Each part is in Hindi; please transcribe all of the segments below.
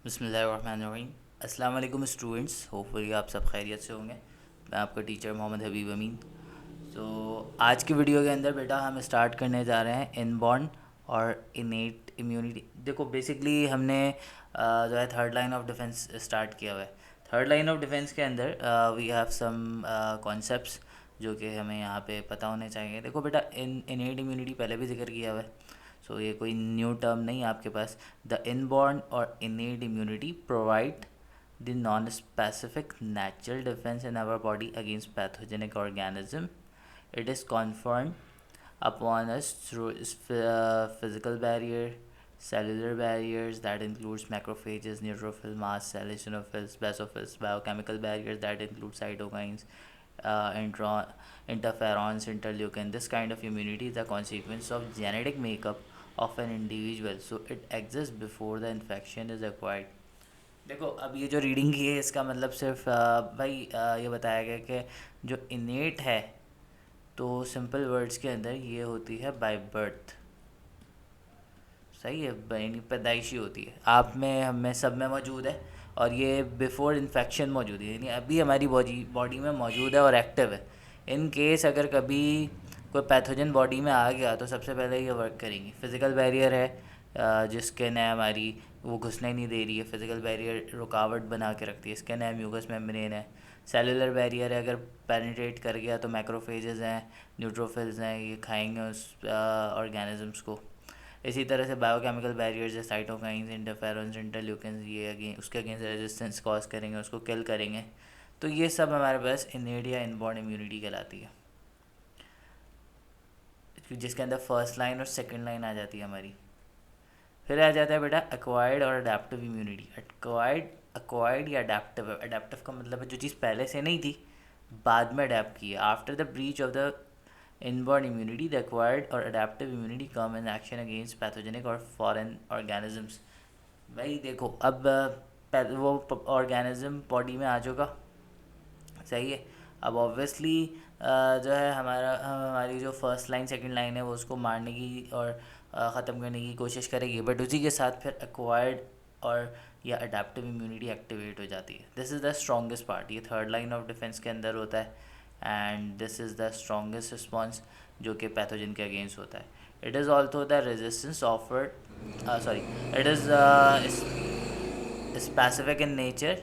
बिस्मिल्लाहिर्रहमानिर्रहीम। अस्सलाम वालेकुम स्टूडेंट्स, होपफुली आप सब खैरियत से होंगे। मैं आपका टीचर मोहम्मद हबीब अमीन। तो आज की वीडियो के अंदर बेटा हम स्टार्ट करने जा रहे हैं इनबॉर्न और इनेट इम्यूनिटी। देखो बेसिकली हमने जो है third line of defence start किया हुआ है। थर्ड लाइन ऑफ डिफेंस के अंदर वी हैव सम कॉन्सेप्ट्स जो कि हमें यहाँ पे पता होने चाहिए। देखो बेटा इनेट इम्यूनिटी पहले भी जिक्र किया हुआ है, सो ये कोई न्यू टर्म नहीं है आपके पास। द इनबॉर्न और innate immunity provide the non specific natural defence in our body against pathogenic organism. It is conferred upon us through physical barrier, cellular barriers that includes macrophages, neutrophil, mast cell, eosinophils, basophils, biochemical barriers that include cytokines, interferons, interleukin. This kind of immunity is a consequence of genetic makeup of an individual, so it exists before the infection is acquired. देखो अब ये जो रीडिंग की है इसका मतलब सिर्फ भाई ये बताया गया कि जो इनेट है तो सिंपल वर्ड्स के अंदर ये होती है बाय बर्थ। सही है, यानी पैदाइशी होती है, आप में हम में सब में मौजूद है। और ये बिफोर इन्फेक्शन मौजूद है, यानी अभी हमारी बॉडी में मौजूद है और एक्टिव है। इन केस अगर कभी कोई पैथोजन बॉडी में आ गया तो सबसे पहले ये वर्क करेंगी। फिज़िकल बैरियर है जिसके ने हमारी वो घुसने ही नहीं दे रही है, फिज़िकल बैरियर रुकावट बना के रखती है, इसके नाम म्यूकस मेम्ब्रेन है। सेलुलर बैरियर है, अगर पेनिट्रेट कर गया तो मैक्रोफेजेस हैं, न्यूट्रोफिल्स हैं, ये खाएंगे उस ऑर्गेनिजम्स को। इसी तरह से बायोकेमिकल बैरियर्स है, साइटोकाइंस, इंटरफेरॉन्स, इंटरल्यूकिन्स, ये उसके अगेंस्ट रेजिस्टेंस कॉज करेंगे, उसको किल करेंगे। तो ये सब हमारे पास इनेट या इनबॉर्न इम्यूनिटी कहलाती है, जिसके अंदर फर्स्ट लाइन और सेकंड लाइन आ जाती है हमारी। फिर आ जाता है बेटा एक्वायर्ड और अडेप्टिव इम्यूनिटी। एक्वायर्ड या अडेप्टिव, अडेप्टिव का मतलब है जो चीज़ पहले से नहीं थी बाद में अडेप्ट की है। After the breach of the inborn immunity, the acquired और adaptive immunity come in action against pathogenic और फॉरेन ऑर्गेनिजम्स। भाई देखो अब वो ऑर्गेनिज्म बॉडी में आ चुका, सही है। अब ऑब्वियसली जो है हमारी जो फर्स्ट लाइन सेकंड लाइन है वो उसको मारने की और ख़त्म करने की कोशिश करेगी, बट उसी के साथ फिर एक्वायर्ड और या अडेप्टिव इम्यूनिटी एक्टिवेट हो जाती है। This is the strongest part, ये थर्ड लाइन ऑफ डिफेंस के अंदर होता है। And this is the strongest response जो कि पैथोजन के अगेंस्ट होता है। It is also the resistance offered, sorry, it is specific in nature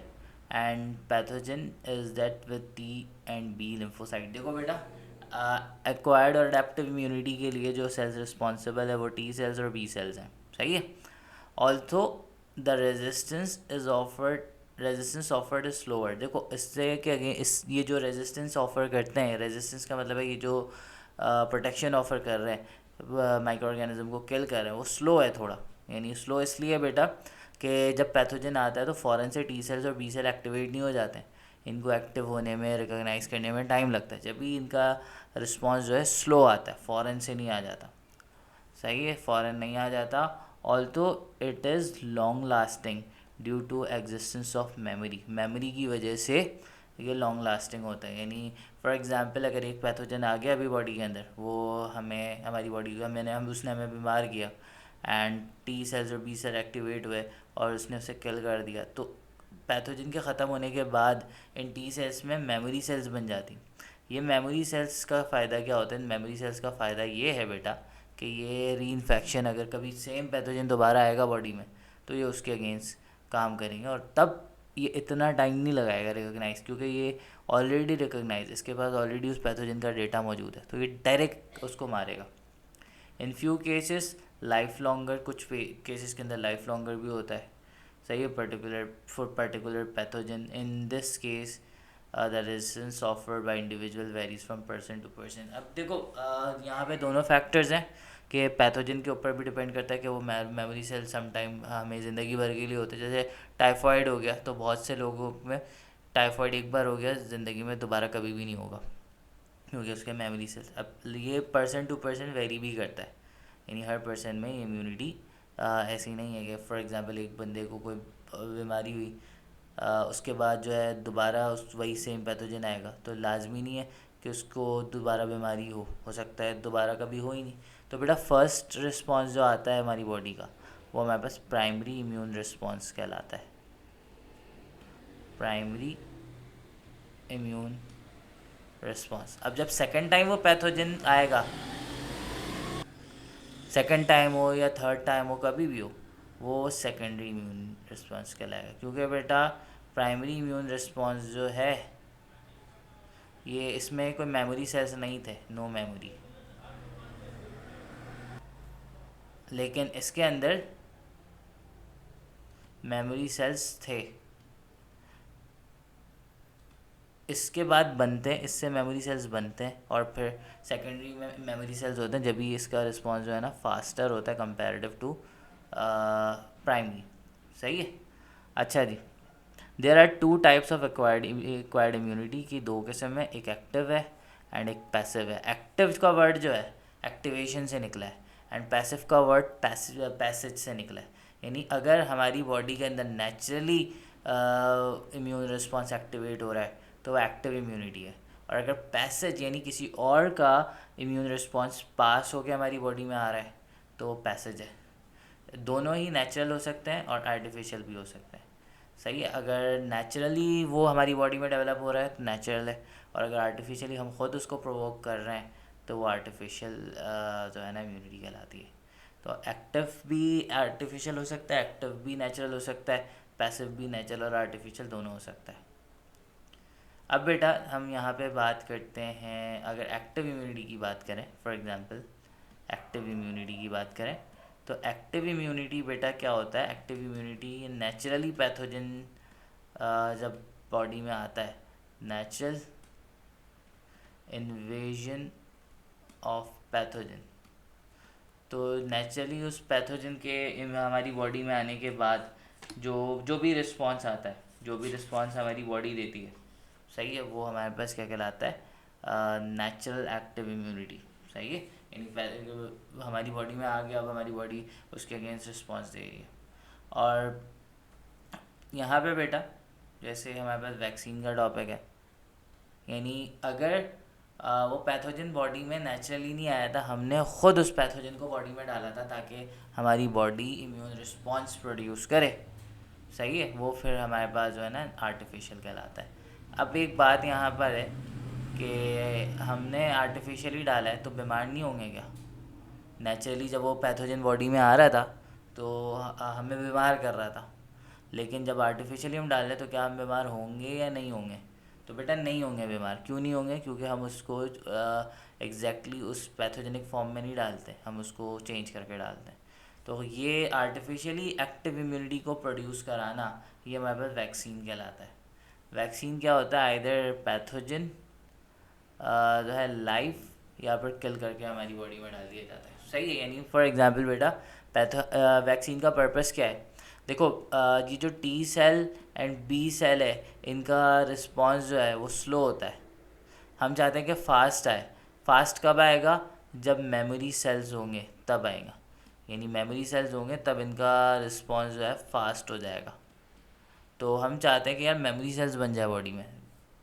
and pathogen is that with T and B lymphocyte। देखो बेटा एक्वायर्ड और अडेप्टिव इम्यूनिटी के लिए जो सेल्स रिस्पॉन्सिबल है वो टी सेल्स और बी सेल्स हैं, सही है। Also the resistance offered is slower. देखो इससे कि ये जो रेजिस्टेंस ऑफर करते हैं, रेजिस्टेंस का मतलब है ये जो प्रोटेक्शन ऑफर कर रहे हैं माइक्रो ऑर्गेनिज्म को किल कर रहे हैं, वो स्लो है थोड़ा। यानी स्लो इसलिए बेटा कि जब पैथोजन आता है तो फ़ौरन से टी सेल्स और बी सेल एक्टिवेट नहीं हो जाते हैं, इनको एक्टिव होने में, रिकॉग्नाइज करने में टाइम लगता है, जब भी इनका रिस्पांस जो है स्लो आता है, फ़ौरन से नहीं आ जाता, सही है, फ़ौरन नहीं आ जाता। Also it is long lasting due to existence of memory की वजह से ये लॉन्ग लास्टिंग होता है। यानी फॉर एग्जांपल अगर एक पैथोजन आ गया अभी बॉडी के अंदर, वो हमें हमारी बॉडी को उसने हमें बीमार किया एंड टी सेल्स और बी सेल एक्टिवेट हुए और उसने उसे किल कर दिया, तो पैथोजन के ख़त्म होने के बाद इन टी सेल्स में मेमोरी सेल्स बन जाती। ये मेमोरी सेल्स का फ़ायदा क्या होता है? मेमोरी सेल्स का फ़ायदा ये है बेटा कि ये री इन्फेक्शन, अगर कभी सेम पैथोजन दोबारा आएगा बॉडी में तो ये उसके अगेंस्ट काम करेंगे, और तब ये इतना टाइम नहीं लगाएगा रिकोगनाइज, क्योंकि ये ऑलरेडी रिकोगनाइज, इसके पास ऑलरेडी उस पैथोजन का डेटा मौजूद है, तो ये डायरेक्ट उसको मारेगा। In few cases life longer, कुछ केसेस के अंदर लाइफ लॉन्गर भी होता है, सही है, particular pathogen. In this case the resistance offered by individual varies from person to person. अब देखो यहाँ पे दोनों फैक्टर्स हैं कि पैथोजन के ऊपर भी डिपेंड करता है कि वो मेमोरी सेल समटाइम हमें ज़िंदगी भर के लिए होते हैं। जैसे टाइफाइड हो गया तो बहुत से लोगों में टाइफाइड एक बार हो गया, ज़िंदगी में दोबारा कभी भी नहीं होगा क्योंकि उसके मेमोरी सेल्स। अब ये पर्सन टू पर्सन वेरी भी करता है, यानी हर पर्सन में इम्यूनिटी ऐसी नहीं है कि फॉर एग्जांपल एक बंदे को कोई बीमारी हुई उसके बाद जो है दोबारा उस वही सेम पैथोजन आएगा, तो लाजमी नहीं है कि उसको दोबारा बीमारी हो सकता है दोबारा कभी हो ही नहीं। तो बेटा फर्स्ट रिस्पॉन्स जो आता है हमारी बॉडी का वो हमारे पास प्राइमरी इम्यून रिस्पॉन्स कहलाता है। Primary immune response. अब जब सेकेंड टाइम वो पैथोजन आएगा, सेकेंड टाइम हो या थर्ड टाइम हो, कभी भी हो, वो सेकेंडरी इम्यून रिस्पॉन्स कहलाएगा। क्योंकि बेटा प्राइमरी इम्यून रिस्पॉन्स जो है ये, इसमें कोई मेमोरी सेल्स नहीं थे, नो मेमोरी, लेकिन इसके अंदर मेमोरी सेल्स थे। इसके बाद बनते हैं, इससे मेमोरी सेल्स बनते हैं और फिर सेकेंडरी में मेमोरी सेल्स होते हैं, जब भी इसका रिस्पॉन्स जो है ना फास्टर होता है कंपेरेटिव टू प्राइमरी। सही है। अच्छा जी, there are two types of acquired immunity की दो किस्म है, एक एक्टिव है एंड एक पैसिव है। एक्टिव का वर्ड जो है एक्टिवेशन से निकला है एंड पैसिव का वर्ड पैसेज से निकला है। यानी अगर हमारी बॉडी के अंदर नेचुरली इम्यून रिस्पॉन्स एक्टिवेट हो रहा है तो वो एक्टिव इम्यूनिटी है, और अगर पैसेज यानी किसी और का इम्यून रिस्पॉन्स पास होकर हमारी बॉडी में आ रहा है तो वो पैसेज है। दोनों ही नेचुरल हो सकते हैं और आर्टिफिशियल भी हो सकते हैं। सही है। अगर नेचुरली वो हमारी बॉडी में डेवलप हो रहा है तो नेचुरल है, और अगर आर्टिफिशियली हम खुद उसको प्रोवोक कर रहे हैं तो वो आर्टिफिशियल जो है ना इम्यूनिटी कहलाती है। तो एक्टिव भी आर्टिफिशियल हो सकता है, एक्टिव भी नेचुरल हो सकता है, पैसिव भी नेचुरल और आर्टिफिशियल दोनों हो सकता है। अब बेटा हम यहाँ पे बात करते हैं, अगर एक्टिव इम्यूनिटी की बात करें, फॉर एग्जांपल एक्टिव इम्यूनिटी की बात करें, तो एक्टिव इम्यूनिटी बेटा क्या होता है? एक्टिव इम्यूनिटी नेचुरली पैथोजन जब बॉडी में आता है, नेचुरल इन्वेजन ऑफ पैथोजन, तो नेचुरली उस पैथोजन के हमारी बॉडी में आने के बाद जो जो भी रिस्पॉन्स आता है, जो भी रिस्पॉन्स हमारी बॉडी देती है, सही है, वो हमारे पास क्या कहलाता है? Natural active immunity. सही है। यानी हमारी बॉडी में आ गया, अब हमारी बॉडी उसके अगेंस्ट रिस्पॉन्स दे रही है। और यहाँ पे बेटा जैसे हमारे पास वैक्सीन का टॉपिक है, यानी अगर वो पैथोजन बॉडी में नेचुरली नहीं आया था, हमने ख़ुद उस पैथोजन को बॉडी में डाला था ताकि हमारी बॉडी इम्यून रिस्पॉन्स प्रोड्यूस करे। सही है। वो फिर हमारे पास जो है ना आर्टिफिशियल कहलाता है। अब एक बात यहाँ पर है कि हमने आर्टिफिशियली डाला है तो बीमार नहीं होंगे क्या? नेचुरली जब वो पैथोजन बॉडी में आ रहा था तो हमें बीमार कर रहा था, लेकिन जब आर्टिफिशियली हम डाल रहे तो क्या हम बीमार होंगे या नहीं होंगे? तो बेटा नहीं होंगे बीमार। क्यों नहीं होंगे? क्योंकि हम उसको एग्जैक्टली उस पैथोजेनिक फॉर्म में नहीं डालते, हम उसको चेंज करके डालते हैं। तो ये आर्टिफिशियली एक्टिव इम्यूनिटी को प्रोड्यूस कराना, ये हमारे पास वैक्सीन कहलाता है। वैक्सीन क्या होता है? आइदर पैथोजन जो है लाइफ या फिर किल करके हमारी बॉडी में डाल दिया जाता है। सही है। यानी फॉर एग्जांपल बेटा वैक्सीन का पर्पस क्या है? देखो ये जो T cell and B cell है, इनका रिस्पॉन्स जो है वो स्लो होता है। हम चाहते हैं कि फास्ट आए। फास्ट कब आएगा? जब मेमोरी सेल्स होंगे तब आएगा। यानी मेमोरी सेल्स होंगे तब इनका रिस्पॉन्स जो है फास्ट हो जाएगा। तो हम चाहते हैं कि यार मेमोरी सेल्स बन जाए बॉडी में।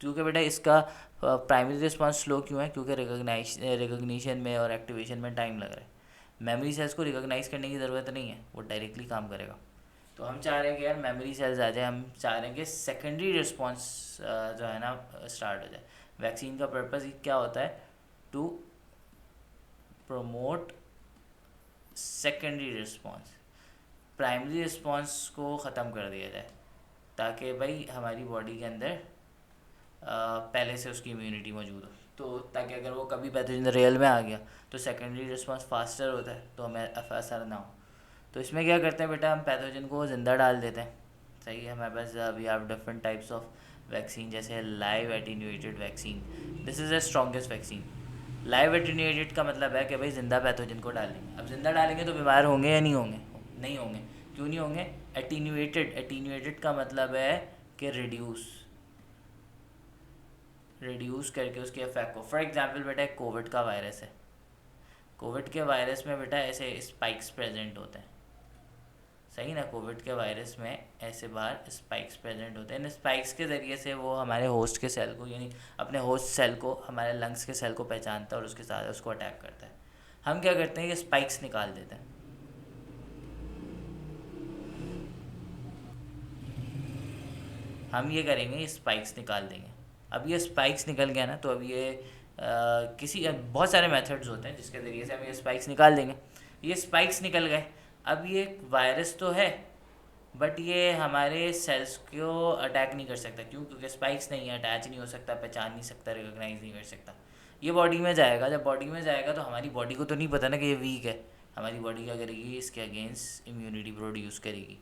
क्योंकि बेटा इसका प्राइमरी रिस्पॉन्स स्लो क्यों है? क्योंकि रिकग्निशन में और एक्टिवेशन में टाइम लग रहा है। मेमोरी सेल्स को रिकॉग्नाइज करने की ज़रूरत नहीं है, वो डायरेक्टली काम करेगा। तो हम चाह रहे हैं कि यार मेमोरी सेल्स आ जाए, हम चाह रहे हैं कि सेकेंडरी रिस्पॉन्स जो है ना स्टार्ट हो जाए। वैक्सीन का पर्पज़ क्या होता है? To promote secondary response. Primary response को ख़त्म कर दिया जाए ताकि भाई हमारी बॉडी के अंदर पहले से उसकी इम्यूनिटी मौजूद हो, तो ताकि अगर वो कभी पैथोजन रियल में आ गया तो सेकेंडरी रिस्पॉन्स फास्टर होता है, तो हमें असर ना हो। तो इसमें क्या करते हैं बेटा, हम पैथोजन को ज़िंदा डाल देते हैं। सही है। हमारे पास we have different types of vaccine, जैसे live attenuated vaccine, this is the strongest vaccine. Live attenuated का मतलब है कि भाई ज़िंदा पैथोजन को डालेंगे। अब ज़िंदा डालेंगे तो बीमार होंगे या नहीं होंगे? नहीं होंगे। क्यों नहीं होंगे? एटीन्यूएटेड का मतलब है कि रिड्यूस करके उसके इफेक्ट को। फॉर एग्जांपल बेटा एक कोविड का वायरस है, कोविड के वायरस में बेटा ऐसे स्पाइक्स प्रेजेंट होते हैं। सही ना? कोविड के वायरस में ऐसे बाहर स्पाइक्स प्रेजेंट होते हैं। इन स्पाइक्स के ज़रिए से वो हमारे होस्ट के सेल को, यानी अपने होस्ट सेल को, हमारे लंग्स के सेल को पहचानता है और उसके साथ उसको अटैक करता है। हम क्या करते हैं कि स्पाइक्स निकाल देते हैं। हम ये करेंगे, ये स्पाइक्स निकाल देंगे। अब ये स्पाइक्स निकल गया ना, तो अब ये किसी बहुत सारे मेथड्स होते हैं जिसके ज़रिए से हम ये स्पाइक्स निकाल देंगे। ये स्पाइक्स निकल गए। अब ये वायरस तो है, बट ये हमारे सेल्स को अटैक नहीं कर सकता। क्यों? क्योंकि स्पाइक्स नहीं है, अटैच नहीं हो सकता, पहचान नहीं सकता, रिकॉग्नाइज नहीं कर सकता। ये बॉडी में जाएगा, जब बॉडी में जाएगा तो हमारी बॉडी को तो नहीं पता ना कि ये वीक है। हमारी बॉडी क्या करेगी? इसके अगेंस्ट इम्यूनिटी प्रोड्यूस करेगी।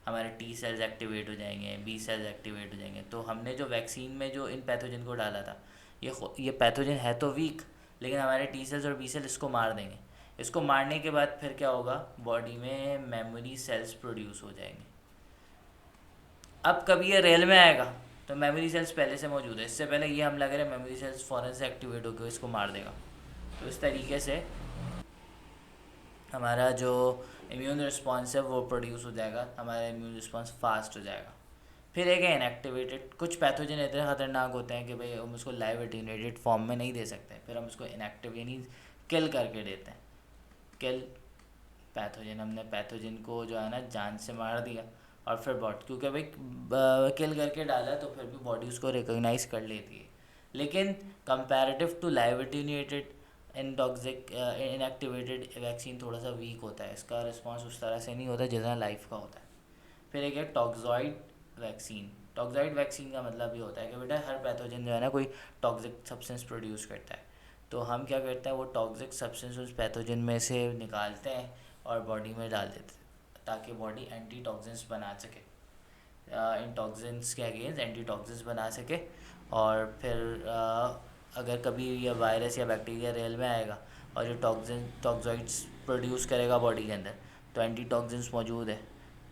हमारे टी सेल्स एक्टिवेट हो जाएंगे, बी सेल्स एक्टिवेट हो जाएंगे। तो हमने जो वैक्सीन में जो इन पैथोजन को डाला था, ये पैथोजन है तो वीक, लेकिन हमारे टी सेल्स और बी सेल इसको मार देंगे। इसको मारने के बाद फिर क्या होगा? बॉडी में मेमोरी सेल्स प्रोड्यूस हो जाएंगे। अब कभी ये रियल में आएगा तो मेमोरी सेल्स पहले से मौजूद है, इससे पहले ये हमला करे मेमोरी सेल्स फ़ौरन से एक्टिवेट होकर इसको मार देगा। तो इस तरीके से हमारा जो इम्यून रिस्पॉन्स है वो प्रोड्यूस हो जाएगा, हमारा इम्यून रिस्पॉन्स फास्ट हो जाएगा। फिर एक इनएक्टिवेटेड, कुछ पैथोजन इतने ख़तरनाक होते हैं कि भाई हम उसको लाइव एटीन्यूएटेड फॉर्म में नहीं दे सकते, फिर हम उसको इनएक्टिव यानी किल करके देते हैं। किल पैथोजन, हमने पैथोजन को जो है ना जान से मार दिया, और फिर बॉडी, क्योंकि भाई किल करके डाला तो फिर भी बॉडी उसको रिकोगनाइज कर लेती है। लेकिन comparative to live attenuated in toxic inactivated vaccine थोड़ा सा वीक होता है, इसका रिस्पॉन्स उस तरह से नहीं होता जितना लाइफ का होता है। फिर एक है टॉक्सॉइड वैक्सीन। टॉक्सॉइड वैक्सीन का मतलब ये होता है कि बेटा हर पैथोजन जो है ना कोई टॉक्सिक सब्सटेंस प्रोड्यूस करता है, तो हम क्या करते हैं, वो टॉक्सिक सब्सटेंस उस पैथोजन में से निकालते हैं और बॉडी में डाल देते हैं, ताकि बॉडी एंटी टॉक्सिन्स बना सके, इन टॉक्सिन्स के अगेंस्ट एंटी टॉक्सिन्स बना सके। और फिर अगर कभी ये वायरस या बैक्टीरिया रियल में आएगा और ये टॉक्सॉइड्स प्रोड्यूस करेगा बॉडी के अंदर, तो एंटी टॉक्सिन्स मौजूद है,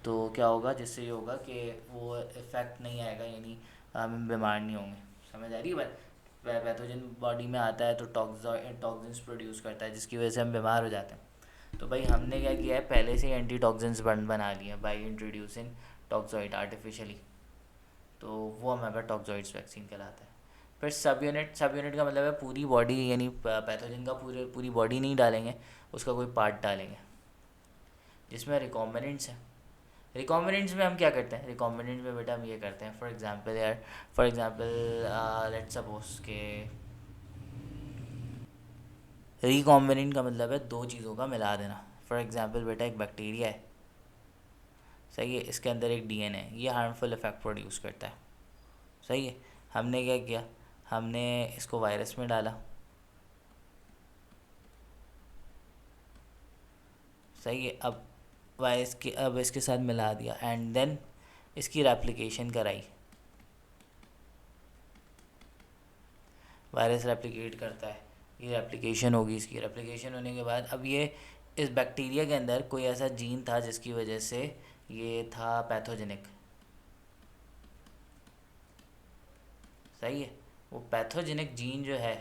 तो क्या होगा? जिससे ये होगा कि वो इफ़ेक्ट नहीं आएगा, यानी हम बीमार नहीं होंगे। समझ आ रही है बात? पैथोजन बॉडी में आता है तो टॉक्सिन्स प्रोड्यूस करता है, जिसकी वजह से हम बीमार हो जाते हैं। तो भाई हमने क्या किया है, पहले से ही एंटी टॉक्सिन्स बना लिए हैं बाई इंट्रोड्यूसिंग टॉक्सॉइड आर्टिफिशियली, तो वो हमारा टॉक्सॉइड्स वैक्सीन कहलाता है। फिर सब यूनिट का मतलब है पूरी बॉडी, यानी पैथोजन का पूरी बॉडी नहीं डालेंगे, उसका कोई पार्ट डालेंगे, जिसमें रिकॉम्बिनेंट्स है। रिकॉम्बिनेंट्स में हम क्या करते हैं? रिकॉम्बिनेंट्स में बेटा हम ये करते हैं, फॉर एग्जांपल लेट्स सपोज के रिकॉम्बिनेंट का मतलब है दो चीज़ों का मिला देना। फॉर एग्जांपल बेटा एक बैक्टीरिया है, सही है, इसके अंदर एक डीएनए है, ये हार्मफुल इफेक्ट प्रोड्यूस करता है, सही है। हमने क्या किया? हमने इसको वायरस में डाला, सही है। अब इसके साथ मिला दिया एंड देन इसकी रेप्लिकेशन कराई। वायरस रेप्लिकेट करता है, ये रेप्लिकेशन होगी, इसकी रेप्लिकेशन होने के बाद अब ये इस बैक्टीरिया के अंदर कोई ऐसा जीन था जिसकी वजह से ये था पैथोजेनिक, सही है। वो पैथोजेनिक जीन जो है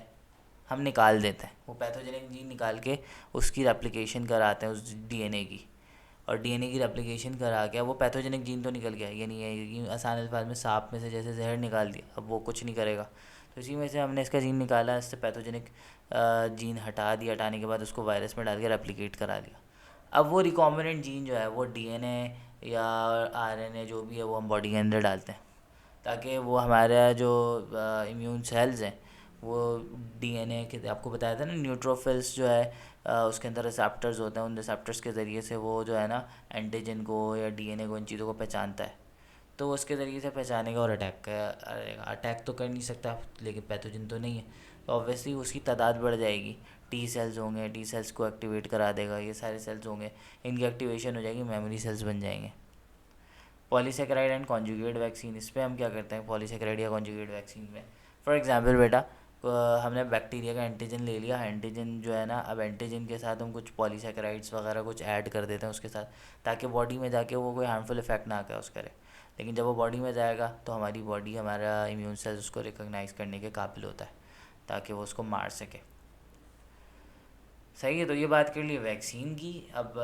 हम निकाल देते हैं, वो पैथोजेनिक जीन निकाल के उसकी रेप्लिकेशन कराते हैं उस डीएनए की, और डीएनए की रेप्लिकेशन करा के वो पैथोजेनिक जीन तो निकल गया, यानी ये आसान अल्फाज में सांप में से जैसे जहर निकाल दिया, अब वो कुछ नहीं करेगा। तो इसी में से हमने इसका जीन निकाला, इससे पैथोजेनिक जीन हटा दिया, हटाने के बाद उसको वायरस में डाल के रेप्लिकेट करा दिया। अब वो रिकॉम्बिनेंट जीन जो है वो डीएनए या आरएनए जो भी है वो हम बॉडी के अंदर डालते हैं, ताकि वो हमारा जो इम्यून सेल्स हैं वो डीएनए के, आपको बताया था ना न्यूट्रोफिल्स जो है उसके अंदर रिसेप्टर्स होते हैं, उन रिसेप्टर्स के ज़रिए से वो जो है ना एंटीजन को या डीएनए को, इन चीज़ों को पहचानता है, तो उसके ज़रिए से पहचानेगा और अटैक तो कर नहीं सकता, लेकिन पैथोजन तो नहीं है, तो ऑब्वियसली उसकी तादाद बढ़ जाएगी। टी सेल्स होंगे, टी सेल्स को एक्टिवेट करा देगा, ये सारे सेल्स होंगे, इनकी एक्टिवेशन हो जाएगी, मेमोरी सेल्स बन जाएंगे। पॉलीसेकेराइड एंड कॉन्जुगेट वैक्सीन, इस पर हम क्या करते हैं पॉलीसेकेराइड या कॉन्जुगेट वैक्सीन में? फॉर एग्जांपल बेटा हमने बैक्टीरिया का एंटीजन ले लिया, एंटीजन जो है ना, अब एंटीजन के साथ हम कुछ पॉलीसेकेराइड्स वगैरह कुछ ऐड कर देते हैं उसके साथ, ताकि बॉडी में जाके वो कोई हार्मफुल इफेक्ट ना करे करे। लेकिन जब वो बॉडी में जाएगा तो हमारी बॉडी, हमारा इम्यून सेल्स उसको रिकॉग्नाइज करने के काबिल होता है, ताकि वो उसको मार सके, सही है। तो ये बात कर ली वैक्सीन की। अब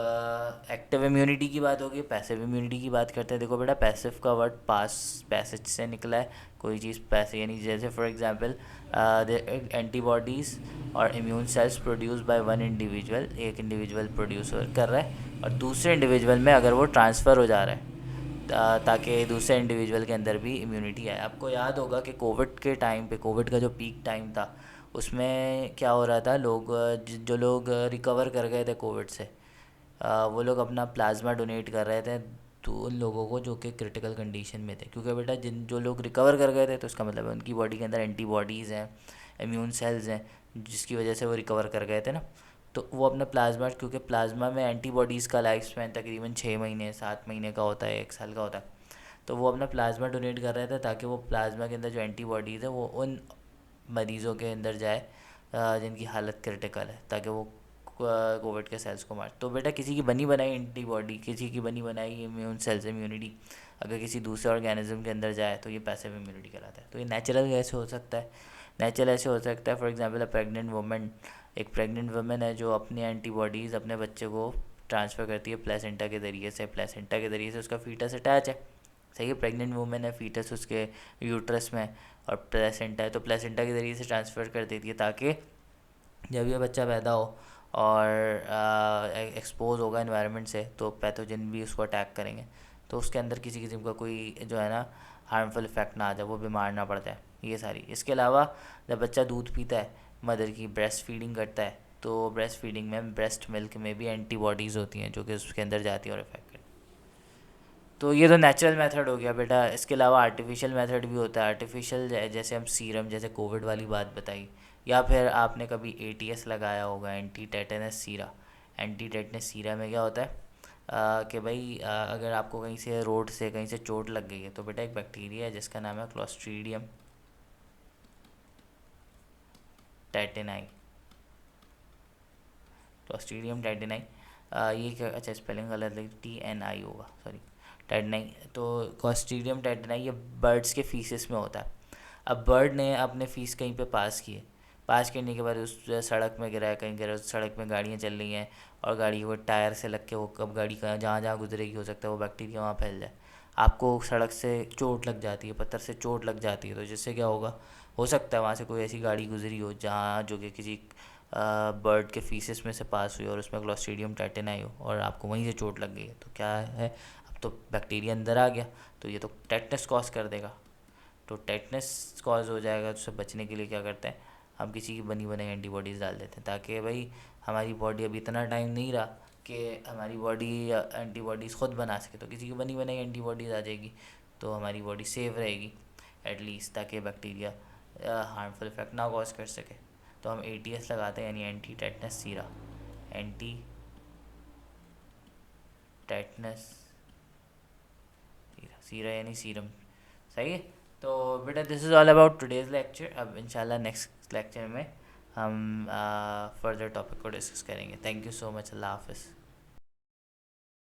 एक्टिव इम्यूनिटी की बात होगी, पैसिव इम्यूनिटी की बात करते हैं। देखो बेटा, पैसिव का वर्ड पैसेज से निकला है, कोई चीज़ पैसे, यानी जैसे फॉर एग्जांपल एंटीबॉडीज़ और immune cells produce by one individual, एक इंडिविजुअल प्रोड्यूस कर रहा है और दूसरे इंडिविजुअल में अगर वो ट्रांसफ़र हो जा रहा है ताकि दूसरे इंडिविजुअल के अंदर भी इम्यूनिटी आए। आपको याद होगा कि कोविड के टाइम पे, कोविड का जो पीक टाइम था, उसमें क्या हो रहा था, लोग जो लोग रिकवर कर गए थे कोविड से, वो लोग अपना प्लाज्मा डोनेट कर रहे थे तो उन लोगों को जो कि क्रिटिकल कंडीशन में थे, क्योंकि बेटा जिन जो लोग रिकवर कर गए थे तो इसका मतलब है उनकी बॉडी के अंदर एंटीबॉडीज़ हैं, इम्यून सेल्स हैं, जिसकी वजह से वो रिकवर कर गए थे ना। तो वो अपना प्लाज्मा, क्योंकि प्लाज्मा में एंटीबॉडीज़ का लाइफ स्पैन तकरीबन 6 महीने 7 महीने का होता है, 1 साल का होता है। तो वो अपना प्लाज्मा डोनेट कर रहे थे ताकि वो प्लाज्मा के अंदर जो एंटीबॉडीज़ है वो उन मरीज़ों के अंदर जाए जिनकी हालत क्रिटिकल है, ताकि वो कोविड के सेल्स को मार। तो बेटा किसी की बनी बनाई एंटीबॉडी, किसी की बनी बनाई इम्यून सेल्स, इम्यूनिटी अगर किसी दूसरे ऑर्गेनिज्म के अंदर जाए तो ये पैसिव इम्यूनिटी कहलाता है। तो ये नेचुरल कैसे हो सकता है? नेचुरल ऐसे हो सकता है, for example a pregnant woman, एक प्रेग्नेंट वुमन है जो अपनी एंटीबॉडीज़ अपने बच्चे को ट्रांसफ़र करती है प्लेसेंटा के ज़रिए से। प्लेसेंटा के ज़रिए से उसका फीटस अटैच है, सही है, प्रेग्नेंट वुमेन है, फीटस उसके यूट्रस में और प्लेसेंटा है, तो प्लेसेंटा के ज़रिए से ट्रांसफ़र कर देती है ताकि जब ये बच्चा पैदा हो और एक्सपोज होगा एनवायरनमेंट से तो पैथोजन भी उसको अटैक करेंगे, तो उसके अंदर किसी किस्म का कोई जो है ना हार्मफुल इफेक्ट ना आ जाए, वो बीमार ना पड़ जाए, ये सारी। इसके अलावा जब बच्चा दूध पीता है, मदर की ब्रेस्ट फीडिंग करता है, तो ब्रेस्ट फीडिंग में, ब्रेस्ट मिल्क में भी एंटीबॉडीज़ होती हैं जो कि उसके अंदर जाती हैं और इफेक्ट करती हैं। तो ये तो नेचुरल मेथड हो गया बेटा। इसके अलावा आर्टिफिशियल मेथड भी होता है। आर्टिफिशियल जैसे हम सीरम, जैसे कोविड वाली बात बताई, या फिर आपने कभी एटीएस लगाया होगा, एंटी टेटनस सीरा। एंटी टेटनस सीरा में क्या होता है कि भाई अगर आपको कहीं से रोड से कहीं से चोट लग गई है तो बेटा एक बैक्टीरिया है जिसका नाम है क्लोस्ट्रीडियम टेटेनाई। क्लोस्ट्रीडियम टेटेनाई, ये क्या, अच्छा स्पेलिंग गलत लिखी, TNI होगा, सॉरी, टेटनाई। तो क्लोस्ट्रीडियम टेटनाई ये बर्ड्स के फीसेस में होता है। अब बर्ड ने अपने फीस कहीं पे पास किए, पास करने के बाद उस सड़क में गिरा है, कहीं गिरा, उस सड़क में गाड़ियाँ चल रही हैं और गाड़ी वो टायर से लग के वो कब गाड़ी का जहाँ जहाँ गुजरेगी हो सकता है वो बैक्टीरिया वहाँ फैल जाए। आपको सड़क से चोट लग जाती है, पत्थर से चोट लग जाती है, तो जिससे क्या होगा, हो सकता है वहाँ से कोई ऐसी गाड़ी गुजरी हो जहाँ जो कि किसी बर्ड के फीसेस में से पास हुई और उसमें क्लोस्ट्रीडियम टेटेनाई हो और आपको वहीं से चोट लग गई है, तो क्या है, अब तो बैक्टीरिया अंदर आ गया, तो ये तो टेटनस कॉज कर देगा। तो टेटनस कॉज हो जाएगा, तो उससे बचने के लिए क्या करते हैं, हम किसी की बनी बनाई एंटीबॉडीज़ डाल देते हैं ताकि भाई हमारी बॉडी अभी इतना टाइम नहीं रहा कि हमारी बॉडी एंटीबॉडीज़ खुद बना सके, तो किसी की बनी बनाई एंटीबॉडीज़ आ जाएगी तो हमारी बॉडी सेफ रहेगी एटलीस्ट, ताकि बैक्टीरिया हार्मफुल इफेक्ट ना कॉज कर सके। तो हम ATS लगाते हैं, यानी एंटी टेटनस सीरा, एंटी टेटनस सीरा, सीरा यानी सीरम, सही है। तो बेटा this is all about today's lecture. अब इंशाल्लाह नेक्स्ट लेक्चर में हम फर्दर टॉपिक को डिस्कस करेंगे। थैंक यू सो मच, अल्लाह हाफिज़।